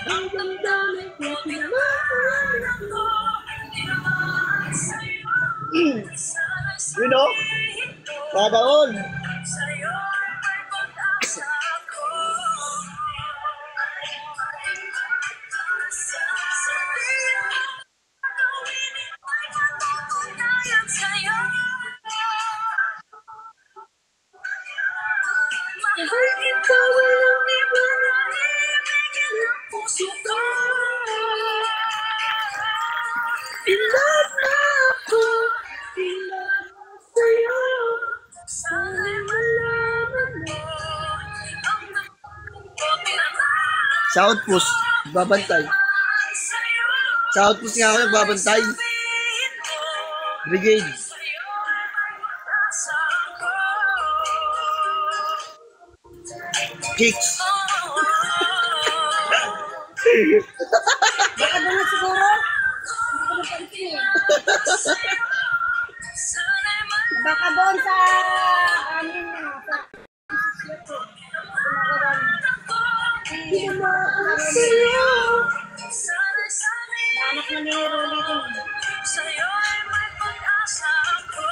Ang damdamin ko pinamahan ako. You know? Sada all. Love na ako, love sa'yo. Sana'y malaman mo. Sa outpost, babantay. Sa outpost nga ako nagbabantay. Brigade. Kicks. Baka doon siguro. Baka doon sa amin na sa anak na ni Rolly din. Sa'yo ay may pag-asa ako.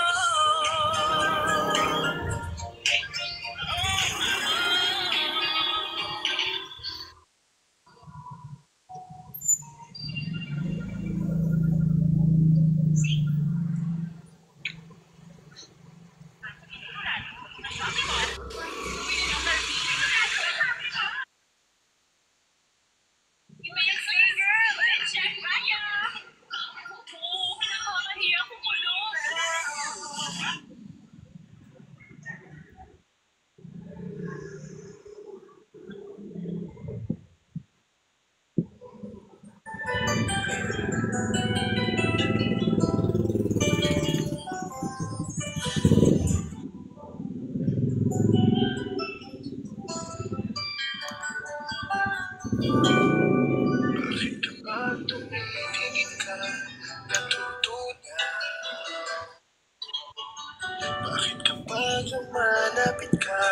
Bakit kapag lumalapit ka,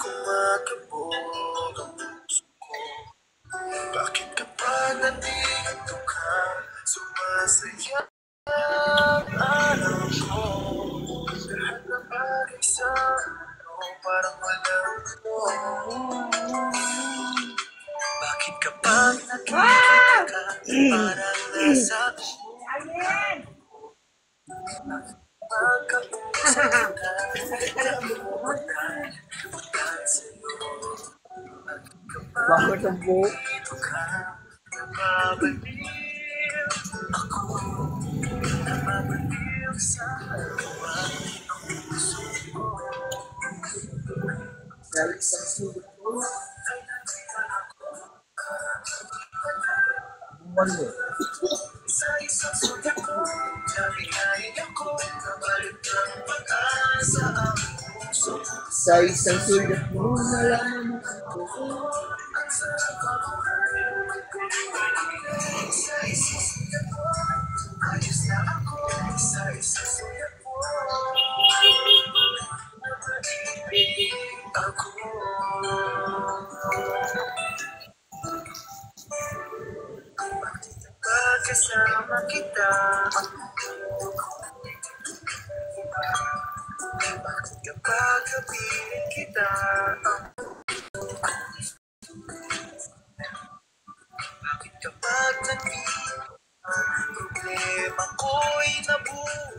kumakabog ang puso ko? Bakit kapag nandito ka, sumasaya ang araw ko? Lahat ng bagay sa mundo parang walang mo. Bakit kapag nakikita ka, parang nasa pagkapusa kita, namumunay, butan sa'yo. Bakit ang buhok? Dito ka, napabaliw ako, napabaliw sa gawa ng puso ko. Dahil sa sulit ko, Ay nandito ako, buwan mo. sa isang sulit ko, nabigay ako, nabalik ng pag-asa ang puso. Sa isang sulit mo, malaman mo. Ang sarap ako, sa isang sulit ko, ayos na ako, sa isang sulit ko, napaibig ako. Pagkasama kita, kapag kapiling kita, bakit kapag nandito, ang problema ko'y nabuhay.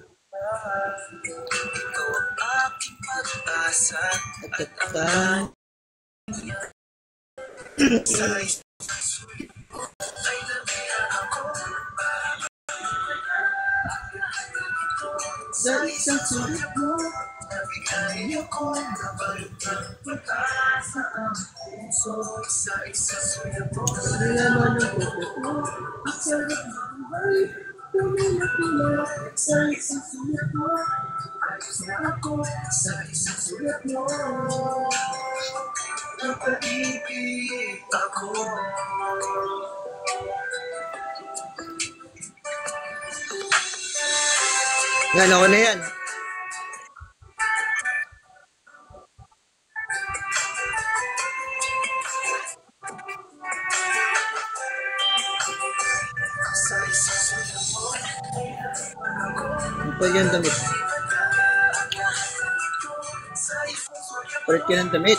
Ito ang aking pag-asa at ang sa isang sulit mo ay nabiyaan ako. Sa isang sulit mo, nabigay ako, nabalik ng pag-asa ang puso. Sa isang sulit mo, Nalaman ang puso ko. ang sarap ng buhay, tumulak-tulak. Sa isang sulit mo, ayos na ako. Sa isang sulit mo, napaibig ako. Yan, ako na yan. Ano pa yung damit? Palit ka ng damit.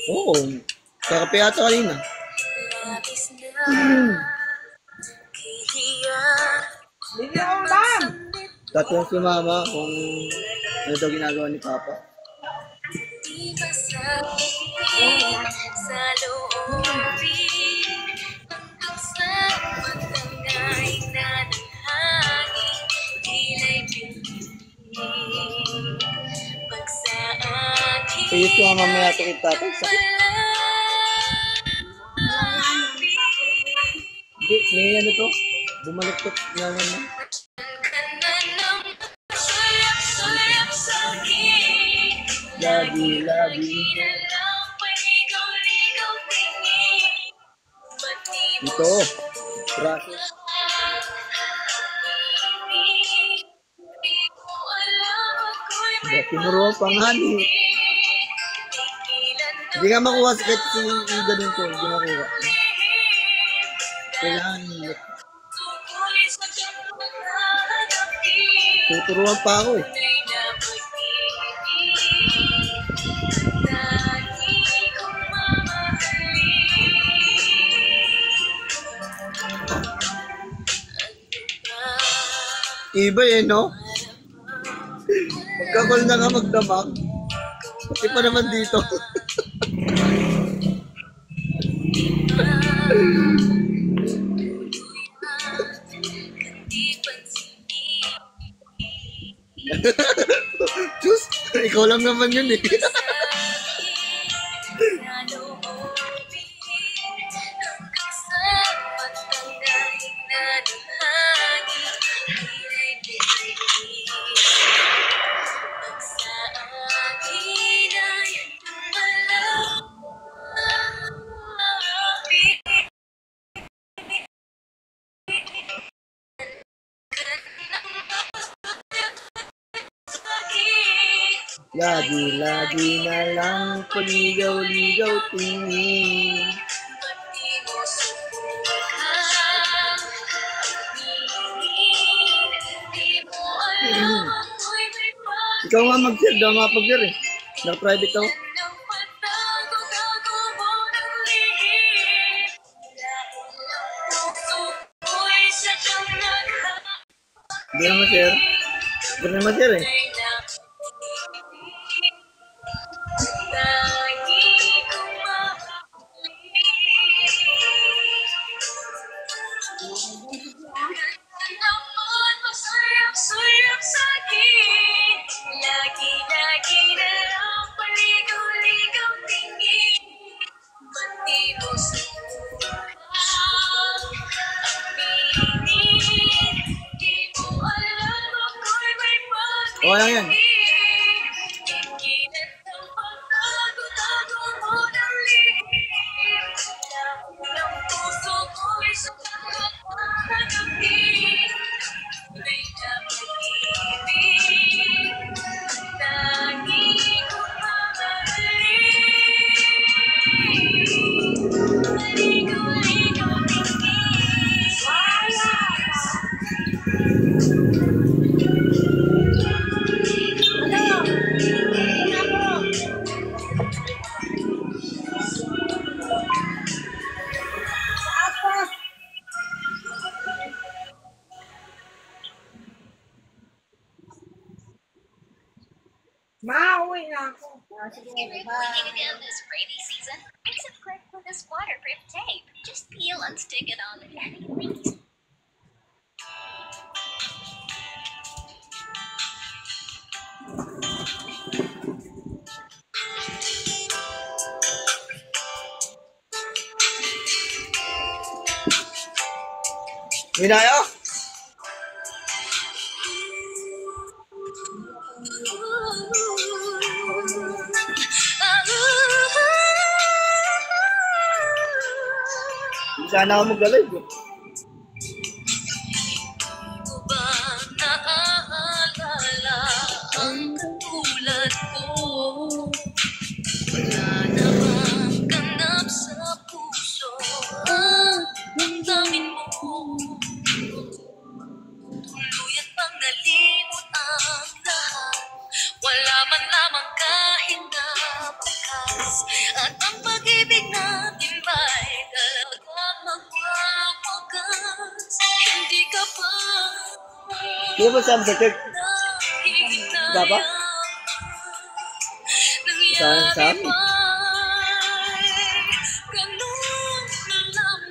Oo. Kakape ata kanina. Hindi ako ulam. Tatanong si mama kung ano daw ginagawa ni papa. Sa loobin hanggang sa matangay na ng hangin, kilay piling. Pag sa akin Ayos ko nga mamaya ito kay tatay. Sakit. Hindi, may ano to? Bumaluktot na naman. Lagi. Ito. Braso. Tinuruan pa nga ni. Hindi nga makuha sakit si ganun ko. Hindi makuha. Kailangan tuturuan pa ako eh. Iba eh, no? Magkakol na nga magdamag. Pati pa naman dito. Diyos, ikaw lang naman yun eh. Lagi na lang paligaw-ligaw tingin. Ikaw nga mag-share daw mga pag-share eh. Na-private ako. Hindi na ma-share. Hindi na ma-share eh. O, Mauwi na ako. Sige, If bye. cleaning again this rainy season, makes it quick with this waterproof tape. Just peel and stick it on anything. Minaya? Hindi sana ako mag-live. Ba naaalala ang katulad ko? Wala na bang ganap sa puso ang damdamin mo? Tuluyan bang nalimot ang lahat? Wala man lamang kahit na bakas. At ang pag-ibig natin ba'y talagang magwawakas? Hindi ka pa Di ba sa church? Dapat? Saan?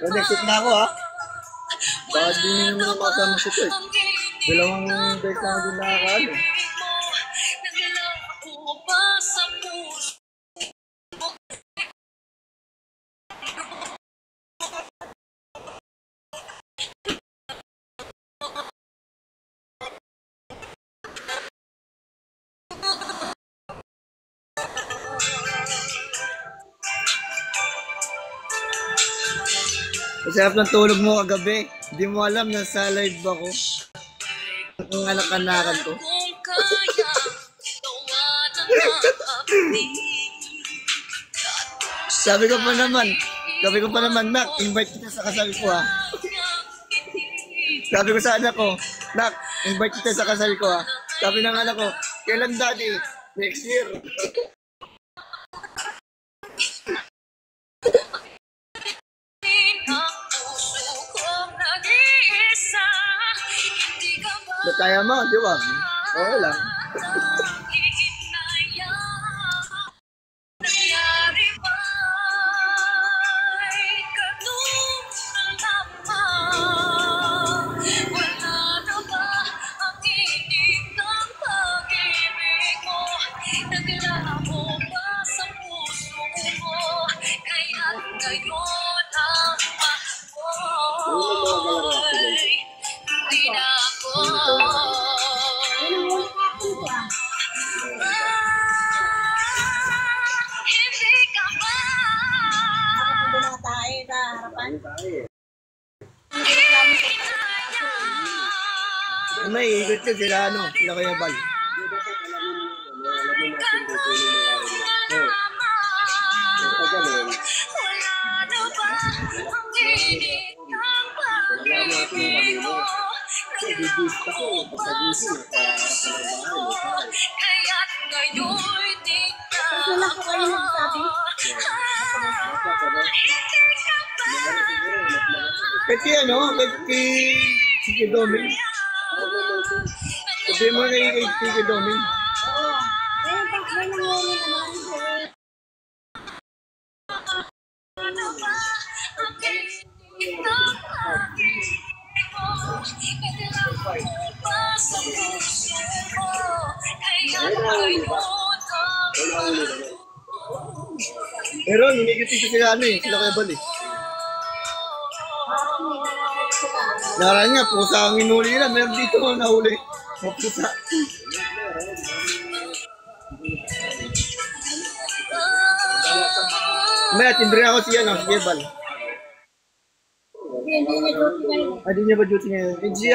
Connected na ako ha. Baka di nyo naman makasama sa church. Dalawang beses lang din nakakaano. Masarap ng tulog mo kagabi. Hindi mo alam na sa live ako. Ang anak-anakan ko. Sabi ko pa naman, Nak, invite kita sa kasal ko ha. Sabi ko sa anak ko, Nak, invite kita sa kasal ko ha. Sabi ng anak ko, kailan daddy? Next year. Nataya mo, di ba? Okay lang. Tayo sa harapan. May ikot ko sila sila Kuya Bal. Gusto lang po kayo nagsabi. Sige Doming. Sabi mo kay Sige Doming. Oo. Ngayon, pag may nangyari naman, Pero hinigit ko sila sila Kuya Bal eh. Naran nga, pusa ang inuli nila. Meron dito nahuli. Pusa. May atindri ako si Kuya Bal. hindi niya duty ngayon. Hindi niya ba duty ngayon? Yung si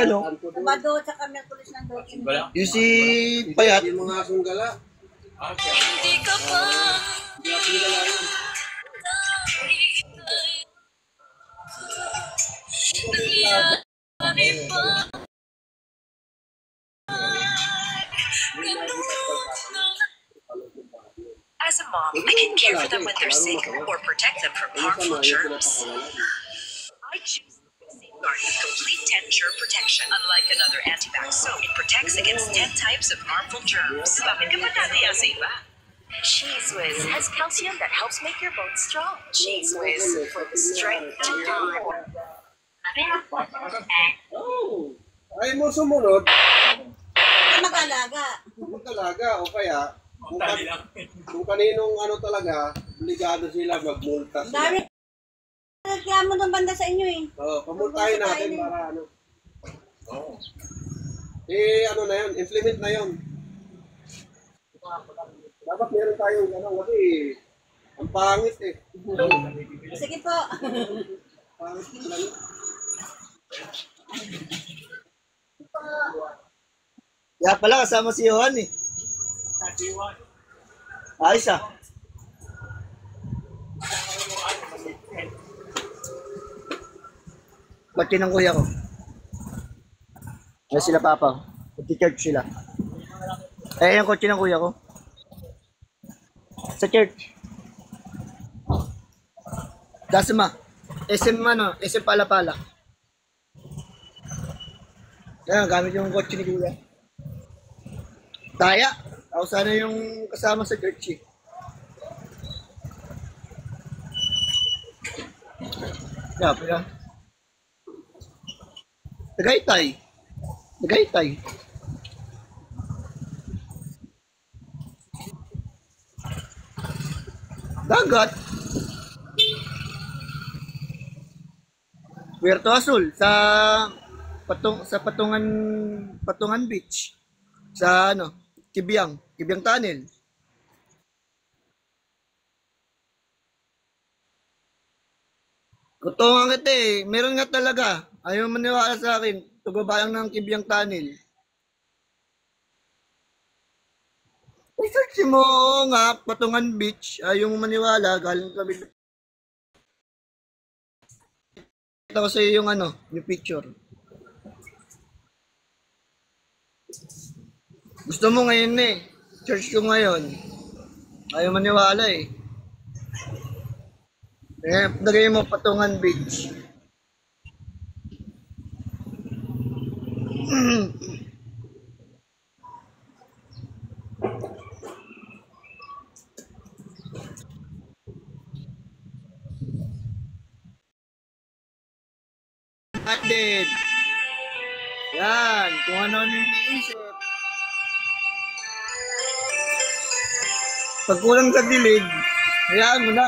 Sabado, tsaka Merkulis ng duty. yung si Payat. Hindi ka pa As a mom, I can care for them when they're sick or protect them from harmful germs. I choose Guard with complete 10-germ protection. Unlike another antibac soap, it protects against 10 types of harmful germs. Bakit ka pa tataya sa iba? Cheese Whiz has calcium that helps make your bones strong. Cheese Whiz for the strength to do more. Oh, ay mo sumunod, Mag-alaga. kung talaga, o kaya, kung kaninong ano talaga, obligado sila magmulta sila. Dami reklamo ng banda sa inyo eh. Pamultahin natin para ano. Ano na yun, implement na yun. Dapat meron tayong ano, kasi ang pangit eh. Sige po. Pangit na yun. Kaya pala kasama si Johan eh. Ayos ah. Kotse ng kuya ko. Ay sila papa. Mag-church sila. Eh, yung kotse ng kuya ko. Sa church. Dasma. SM ano, SM Pala-Pala. Kaya gamit yung kotse ni kuya. Taya. Ako sana yung kasama sa church eh. Yeah, pala. Tagaytay. Tagaytay. Dagat. Puerto Azul sa Patungan Beach. Sa ano, Kibyang Tunnel. Kutungan kita eh. Meron nga talaga. Ayaw maniwala sa akin. Tugabayang ng Kibyang Tunnel. Research mo nga, Patungan Beach. Ayaw mo maniwala. Galing kami. Ito ko sa iyo yung ano, yung picture. Gusto mo ngayon eh. Church ko ngayon. Ayaw maniwala eh. Lagay mo Patungan Beach. Update. Yan, kung ano yung iniisip. Pag kulang sa dilig, hayaan mo na.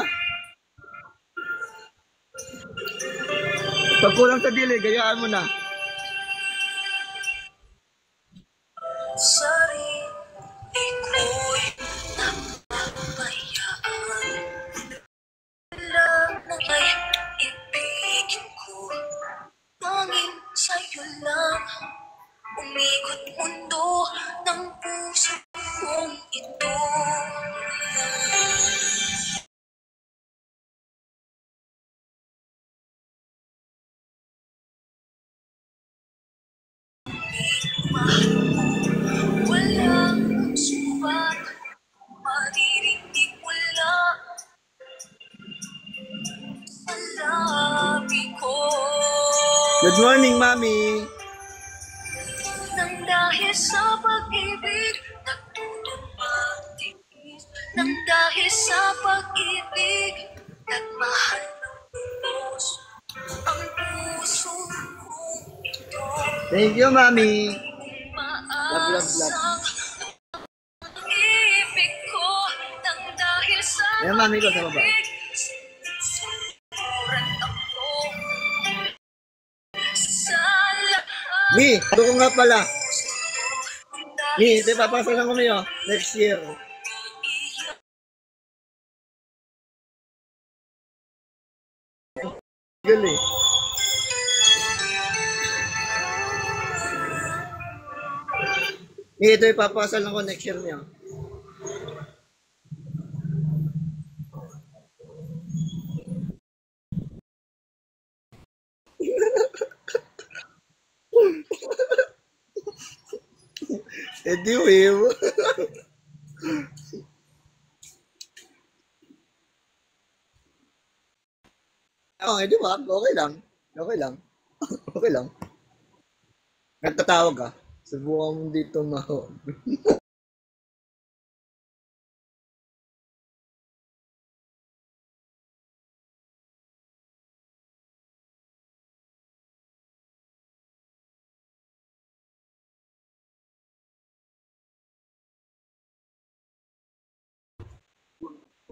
Pag kulang sa dilig, hayaan mo na. Sarili ko'y napabayaan. Lang ay ibigin ko. Tanging sa'yo lang. Umikot mundo ng puso kong ito. Walang subak, maririnig mo lang sa labi ko. Good morning, Mami. Nang dahil sa pag-ibig, nagtutong magtiis. Nang dahil sa pag-ibig, nagmahal ng lubos. Ang puso kong ito. Thank you, Mami. Love, love, love. Ibig ko nang dahil sa Ayan, Mami ko sa baba. surat ako sa lahat. Mi, ito ko nga pala. Mi, Dahil ito papasalan ko niyo next year. Yun eh. Mi, ito ipapasalan ko next year niyo. Edi Will. Oh, edi ba? Okay lang. Okay lang. Okay lang. Nagtatawag ka. Subukan mo dito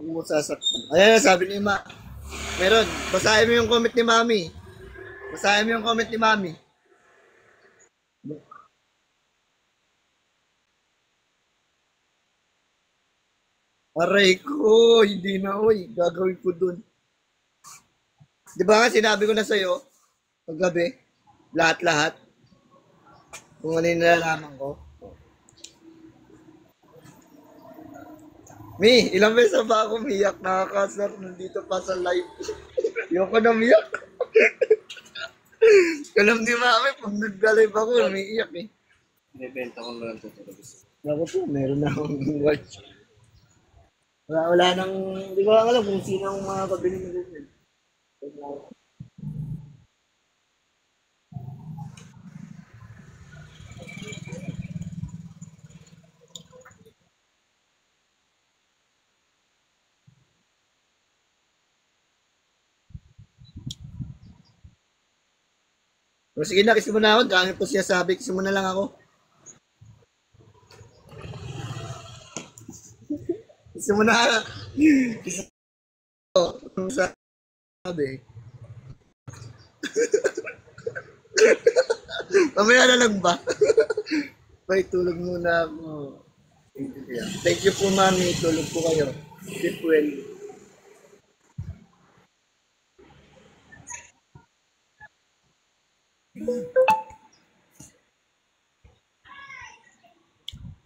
huwag mo sasaktan. Ayan na, sabi ni Ma. Meron, basahin mo yung comment ni Mami. Basahin mo yung comment ni Mami. Aray ko, hindi na, oy. Gagawin ko dun. Di ba nga, sinabi ko na sa'yo, paggabi, lahat-lahat, kung ano yung nalalaman ko. Mi, ilang beses na ba ako umiyak? Nakakasar, nandito pa sa live. Ayoko na umiyak. Alam ni Mami, pag nag-live ako, umiiyak eh. Binibenta ko na lang ito. Ako po, meron na akong watch. Wala nang, hindi ko lang alam kung sino ang mga pabili mo dito. O sige na, kiss mo na ako. Dami po siya sabi, kiss mo na lang ako. Kiss mo na. Kiss mo. Sabi. Mamaya na lang ba? May tulog muna ako. Thank you po, Mami. Tulog po kayo. Sleep well.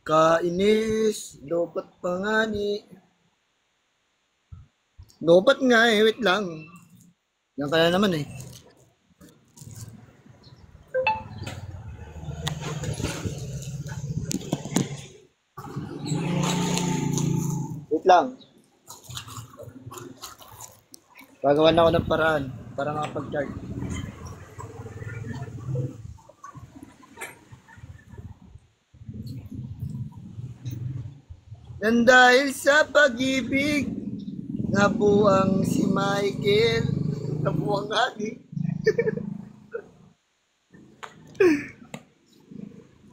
Kainis, lobat pa nga ni. Lobat nga eh, wait lang. Yan ka na naman eh. Wait lang. Gagawan ako ng paraan para makapag-charge. Nang dahil sa pag-ibig, nabuang si Michael. Nabuang nga eh.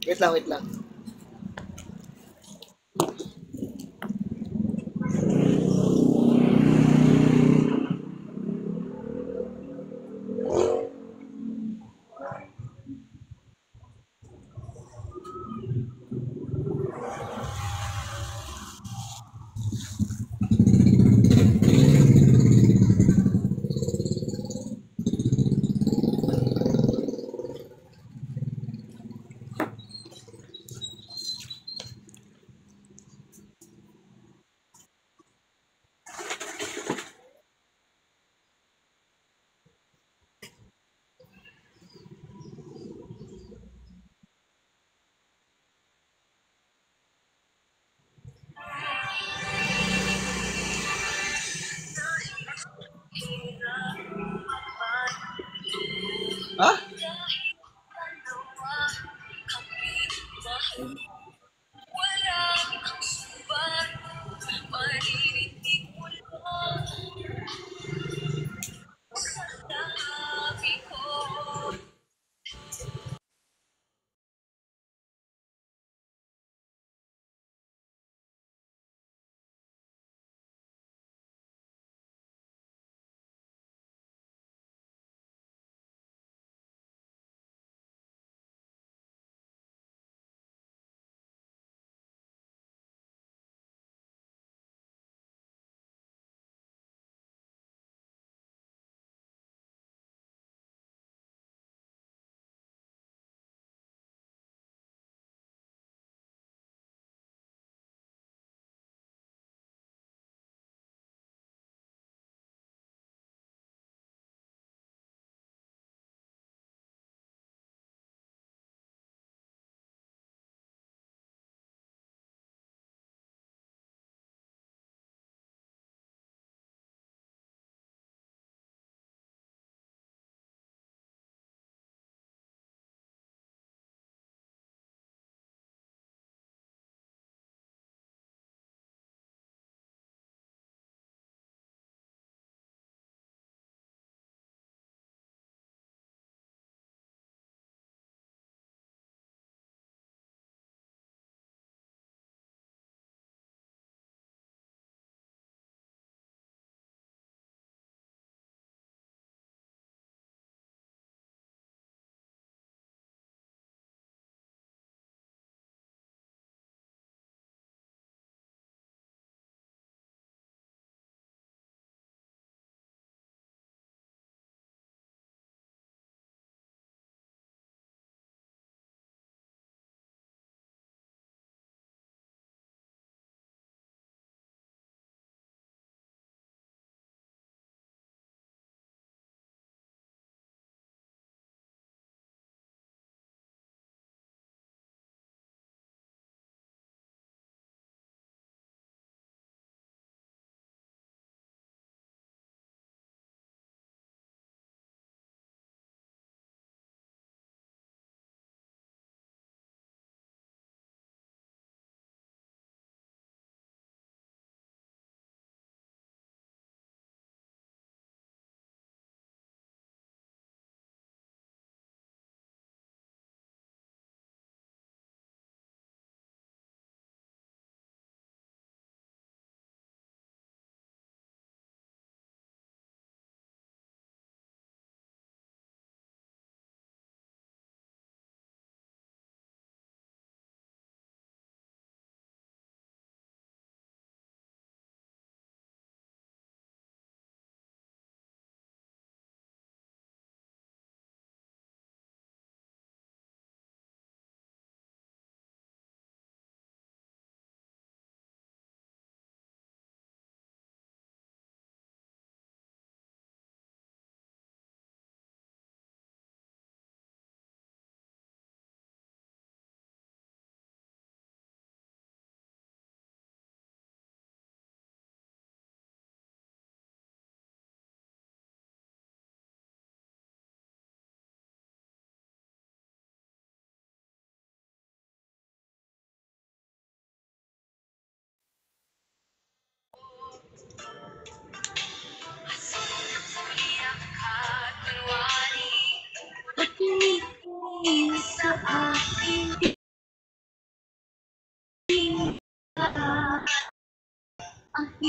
Wait lang, wait lang.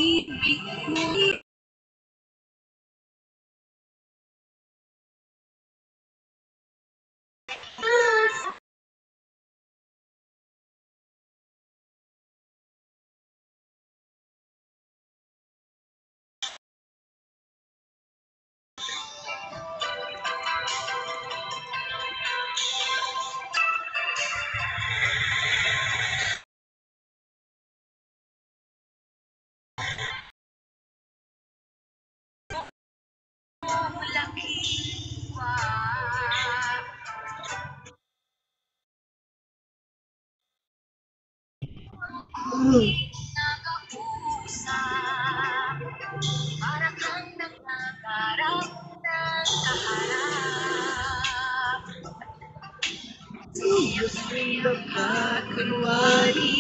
pag-ibig mo. Para kang nangangarap ng kaharap. Kunwari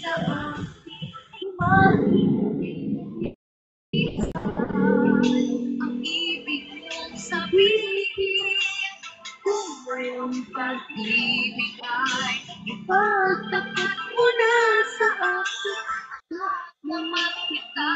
sa ang ibig mong sabihin. Kung mayroong pag-ibig ay ipagtapat mo na sa akin. Naman kita